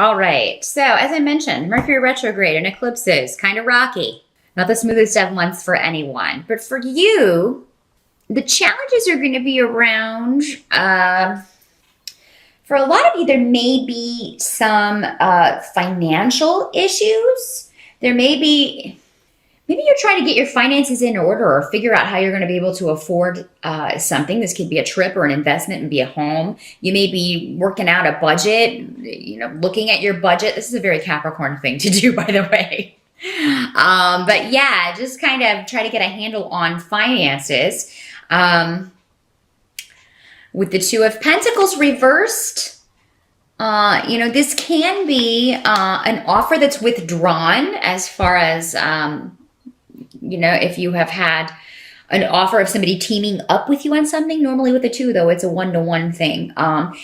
All right. So as I mentioned, Mercury retrograde and eclipses, kind of rocky. Not the smoothest of months for anyone. But for you, the challenges are going to be around, for a lot of you, there may be some financial issues. There may be, maybe you're trying to get your finances in order or figure out how you're going to be able to afford something. This could be a trip or an investment and be a home. You may be working out a budget, looking at your budget. This is a very Capricorn thing to do, by the way. But yeah, just kind of try to get a handle on finances. With the Two of Pentacles reversed, this can be an offer that's withdrawn as far as, if you have had an offer of somebody teaming up with you on something. Normally with the two, though, it's a one-to-one thing.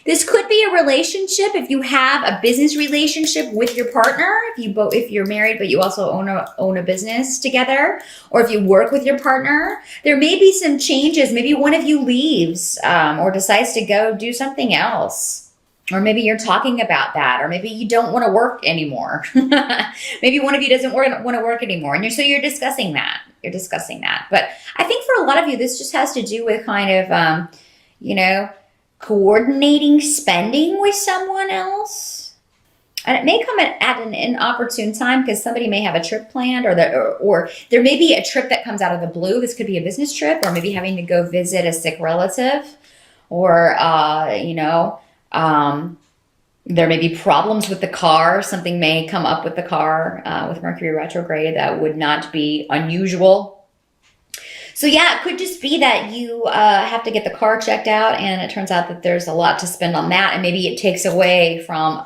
This could be a relationship if you have a business relationship with your partner, if you're married but you also own a business together, or if you work with your partner. There may be some changes. Maybe one of you leaves or decides to go do something else. Or maybe you're talking about that, or maybe you don't want to work anymore. Maybe one of you doesn't want to work anymore, and you're discussing that. But I think for a lot of you, this just has to do with kind of, coordinating spending with someone else. And it may come at an inopportune time because somebody may have a trip planned, or there may be a trip that comes out of the blue. This could be a business trip, or maybe having to go visit a sick relative, or, there may be problems with the car. Something may come up with the car with Mercury retrograde that would not be unusual. So yeah, it could just be that you have to get the car checked out, and it turns out that there's a lot to spend on that, and maybe it takes away from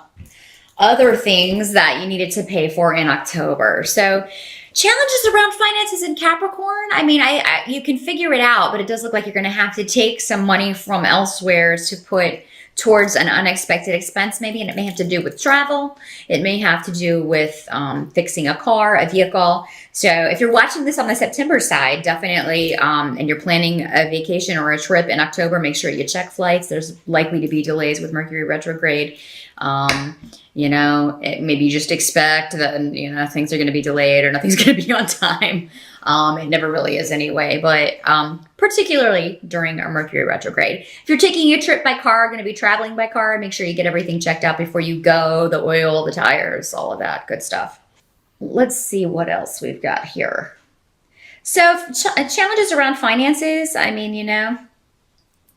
other things that you needed to pay for in October. So challenges around finances in Capricorn. I mean, you can figure it out, but it does look like you're going to have to take some money from elsewhere to put towards an unexpected expense maybe, and it may have to do with travel. It may have to do with fixing a car, a vehicle. So if you're watching this on the September side, definitely, and you're planning a vacation or a trip in October, make sure you check flights. There's likely to be delays with Mercury retrograde. Maybe you just expect that, things are going to be delayed or nothing's going to be on time. It never really is anyway, but particularly during a Mercury retrograde. If you're taking a trip by car, going to be traveling by car, make sure you get everything checked out before you go, the oil, the tires, all of that good stuff. Let's see what else we've got here. So challenges around finances, I mean,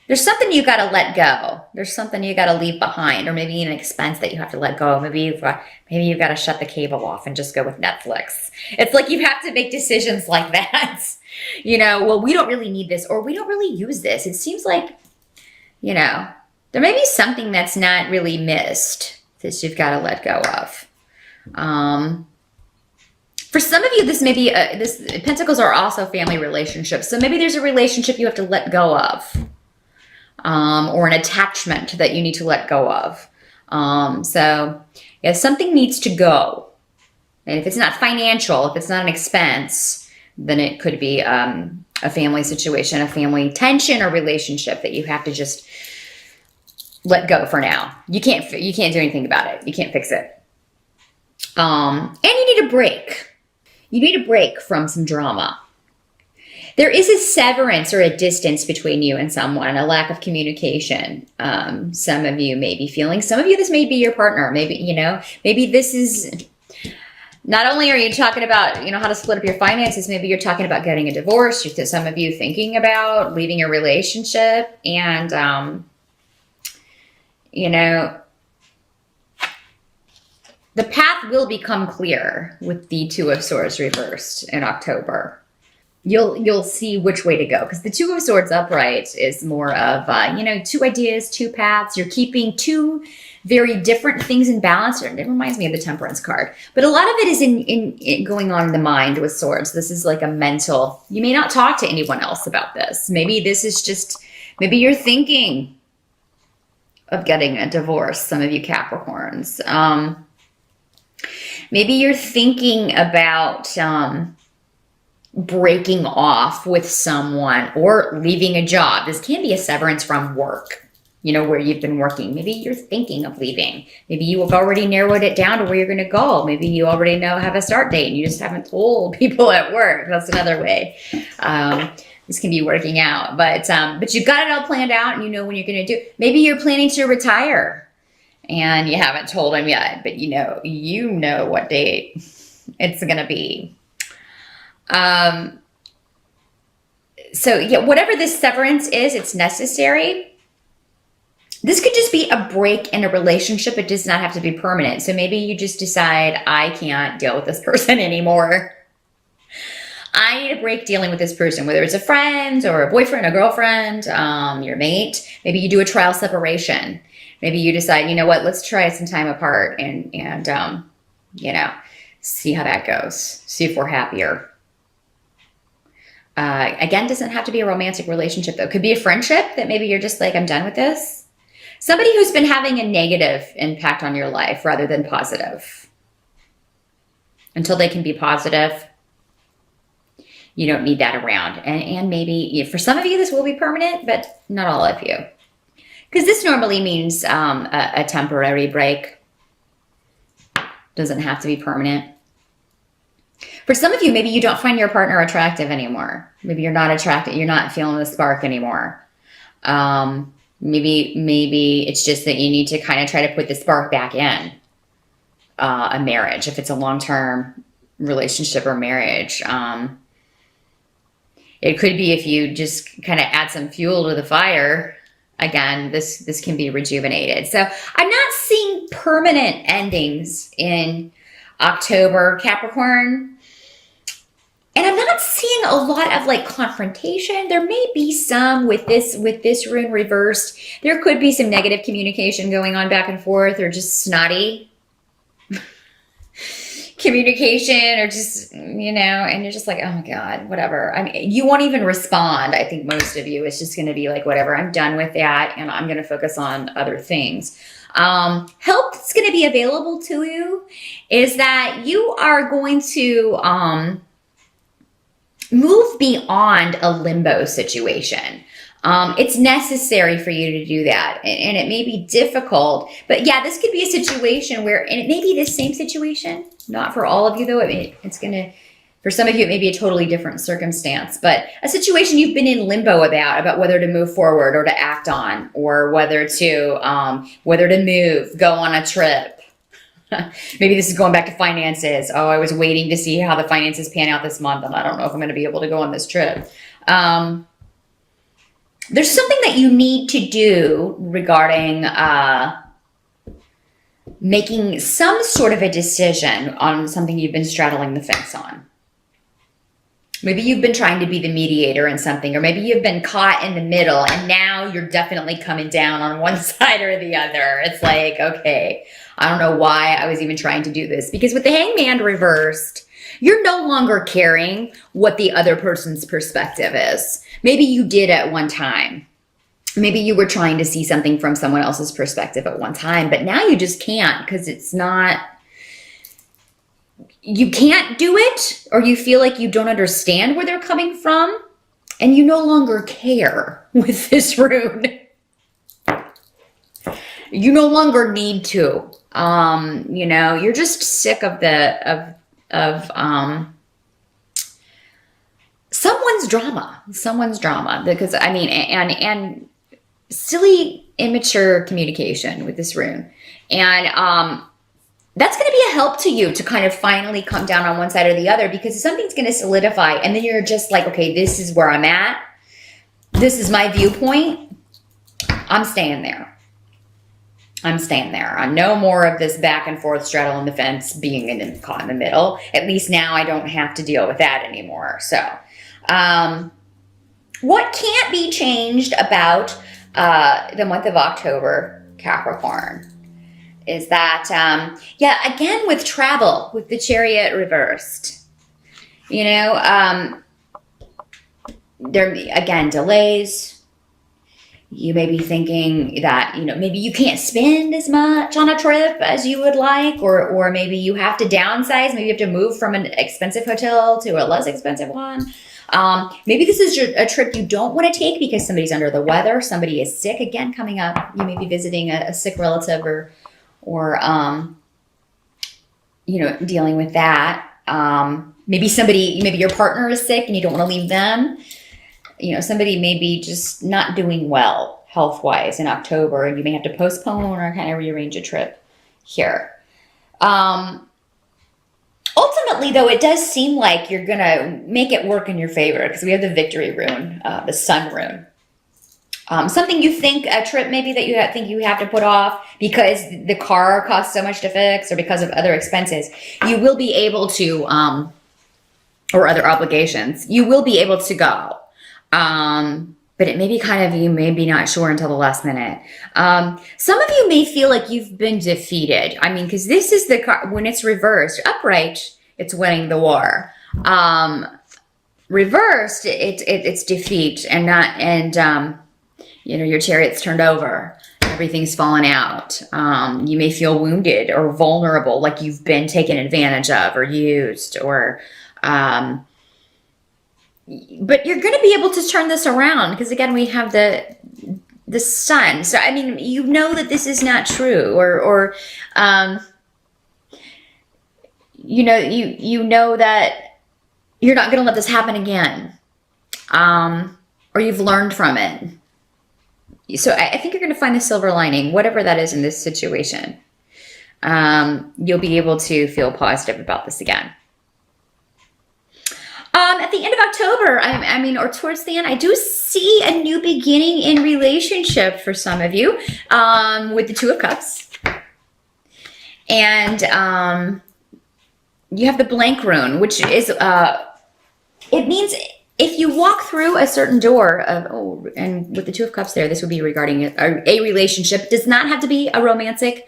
there's something you got to let go. There's something you got to leave behind, or maybe an expense that you have to let go. Maybe you've got to shut the cable off and just go with Netflix. It's like you have to make decisions like that. Well, we don't really need this, or we don't really use this. It seems like, there may be something that's not really missed that you've got to let go of. For some of you, this may be, Pentacles are also family relationships. So maybe there's a relationship you have to let go of. Or an attachment that you need to let go of. So yeah, something needs to go. And if it's not financial, if it's not an expense, then it could be a family situation, a family tension or relationship that you have to just let go for now. You can't do anything about it. You can't fix it. And you need a break. You need a break from some drama. There is a severance or a distance between you and someone, a lack of communication. Some of you may be feeling, some of you, this may be your partner. Maybe, maybe this is, not only are you talking about, how to split up your finances, maybe you're talking about getting a divorce. Some of you thinking about leaving your relationship, and, the path will become clear with the Two of Swords reversed in October. You'll see which way to go, because the Two of Swords upright is more of, two ideas, two paths. You're keeping two very different things in balance. It reminds me of the Temperance card. But a lot of it is in going on in the mind with swords. This is like a mental, you may not talk to anyone else about this. Maybe this is just, maybe you're thinking of getting a divorce, some of you Capricorns. Maybe you're thinking about breaking off with someone or leaving a job. This can be a severance from work. where you've been working. Maybe you're thinking of leaving. Maybe you have already narrowed it down to where you're going to go. Maybe you already have a start date and you just haven't told people at work. That's another way. This can be working out, but you've got it all planned out and you know when you're going to do. Maybe you're planning to retire and you haven't told them yet, but you know what date it's going to be. So yeah, whatever this severance is, it's necessary. This could just be a break in a relationship. It does not have to be permanent. So maybe you just decide, I can't deal with this person anymore. I need a break dealing with this person, whether it's a friend or a boyfriend, a girlfriend, your mate. Maybe you do a trial separation. Maybe you decide, you know what, let's try some time apart and see how that goes. See if we're happier. Again, doesn't have to be a romantic relationship though. It could be a friendship that maybe you're just like, I'm done with this. Somebody who's been having a negative impact on your life rather than positive. Until they can be positive, you don't need that around. And maybe for some of you, this will be permanent, but not all of you. Because this normally means a temporary break. Doesn't have to be permanent. For some of you, maybe you don't find your partner attractive anymore. Maybe you're not attracted. You're not feeling the spark anymore. Maybe it's just that you need to kind of try to put the spark back in a marriage, if it's a long-term relationship or marriage. It could be if you just kind of add some fuel to the fire. Again, this can be rejuvenated. So I'm not seeing permanent endings in October, Capricorn. And I'm not seeing a lot of like confrontation. There may be some with this rune reversed. There could be some negative communication going on back and forth, or just snotty communication, or just, and you're just like, oh my God, whatever. I mean, you won't even respond. I think most of you, it's just going to be like, whatever, I'm done with that. And I'm going to focus on other things. Help that's going to be available to you is that you are going to, move beyond a limbo situation. It's necessary for you to do that. And it may be difficult, but yeah, this could be a situation where, and it may be the same situation, not for all of you though. For some of you, it may be a totally different circumstance, but a situation you've been in limbo about whether to move forward or to act on, or whether to move, go on a trip. Maybe this is going back to finances. Oh, I was waiting to see how the finances pan out this month, and I don't know if I'm going to be able to go on this trip. There's something that you need to do regarding making some sort of a decision on something you've been straddling the fence on. Maybe you've been trying to be the mediator in something, or maybe you've been caught in the middle and now you're definitely coming down on one side or the other. It's like, okay, I don't know why I was even trying to do this, because with the Hangman reversed, you're no longer caring what the other person's perspective is. Maybe you did at one time. Maybe you were trying to see something from someone else's perspective at one time, but now you just can't, because you can't do it, or you feel like you don't understand where they're coming from, and you no longer care with this rune. You no longer need to. You're just sick of someone's drama, because and silly, immature communication with this rune. And that's going to be a help to you to kind of finally come down on one side or the other, because something's going to solidify, and then you're just like, okay, this is where I'm at. This is my viewpoint. I'm staying there. No more of this back and forth straddling the fence, being caught in the middle. At least now I don't have to deal with that anymore. So, what can't be changed about the month of October, Capricorn, is that, again, with travel, with the Chariot reversed, there, again, delays. You may be thinking that, maybe you can't spend as much on a trip as you would like, or maybe you have to downsize. Maybe you have to move from an expensive hotel to a less expensive one. Maybe this is a trip you don't want to take because somebody's under the weather, somebody is sick. Again, coming up, you may be visiting a sick relative or dealing with that. Maybe your partner is sick and you don't want to leave them. Somebody may be just not doing well health-wise in October, and you may have to postpone or kind of rearrange a trip here. Ultimately, though, it does seem like you're going to make it work in your favor because we have the victory rune, the sun rune. Something you think, a trip maybe that you think you have to put off because the car costs so much to fix or because of other expenses, you will be able to, or other obligations, you will be able to go. But it may be you may be not sure until the last minute. Some of you may feel like you've been defeated. Because this is the card, when it's reversed, upright, it's winning the war. Reversed, it's defeat your chariot's turned over. Everything's fallen out. You may feel wounded or vulnerable, like you've been taken advantage of or used or, but you're going to be able to turn this around because again, we have the sun. So, that this is not true or you know that you're not going to let this happen again. Or you've learned from it. So I think you're going to find the silver lining, whatever that is in this situation. You'll be able to feel positive about this again. At the end of October, or towards the end, I do see a new beginning in relationship for some of you with the Two of Cups. And you have the blank rune, which is, it means if you walk through a certain door and with the Two of Cups there, this would be regarding a relationship. It does not have to be a romantic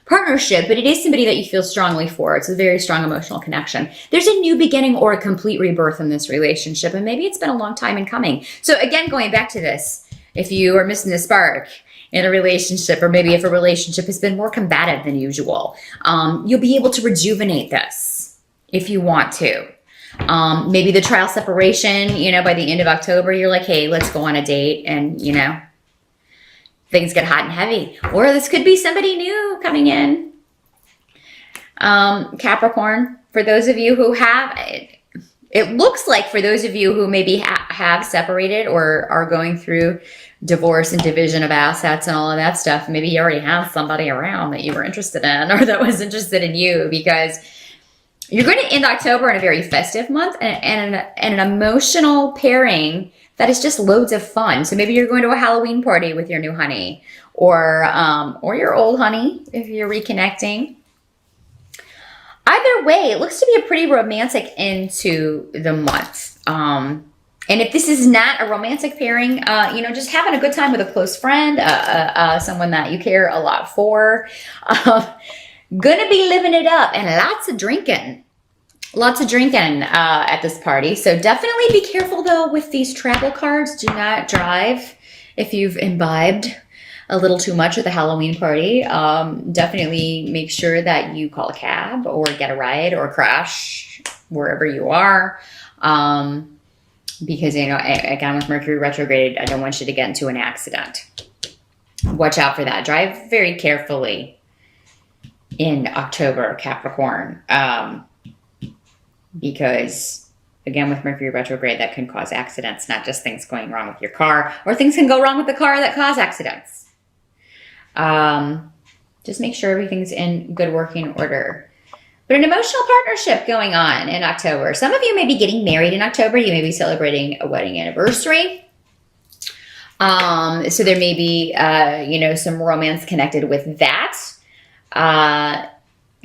partnership, but it is somebody that you feel strongly for. It's a very strong emotional connection. There's a new beginning or a complete rebirth in this relationship, and maybe it's been a long time in coming. So again, going back to this, if you are missing the spark in a relationship, or maybe if a relationship has been more combative than usual, you'll be able to rejuvenate this if you want to. Maybe the trial separation, by the end of October, you're like, hey, let's go on a date, and things get hot and heavy. Or this could be somebody new coming in. Capricorn, for those of you who have, it looks like for those of you who maybe have separated or are going through divorce and division of assets and all of that stuff, maybe you already have somebody around that you were interested in or that was interested in you, because you're going to end October in a very festive month and an emotional pairing that is just loads of fun. So maybe you're going to a Halloween party with your new honey or your old honey if you're reconnecting. Either way, it looks to be a pretty romantic end to the month. And if this is not a romantic pairing, just having a good time with a close friend, someone that you care a lot for, gonna be living it up and lots of drinking. Lots of drinking at this party. So definitely be careful, though, with these travel cards. Do not drive if you've imbibed a little too much at the Halloween party. Definitely make sure that you call a cab or get a ride or crash wherever you are. Because, again, with Mercury retrograde, I don't want you to get into an accident. Watch out for that. Drive very carefully in October, Capricorn. Because, again, with Mercury retrograde, that can cause accidents, not just things going wrong with your car, or things can go wrong with the car that cause accidents. Just make sure everything's in good working order. But an emotional partnership going on in October. Some of you may be getting married in October. You may be celebrating a wedding anniversary. So there may be, some romance connected with that.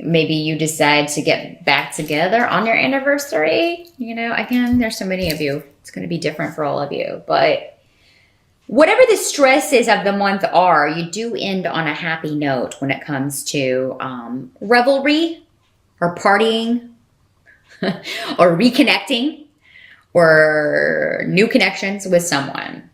Maybe you decide to get back together on your anniversary. Again, there's so many of you. It's going to be different for all of you. But whatever the stresses of the month are, you do end on a happy note when it comes to revelry or partying or reconnecting or new connections with someone.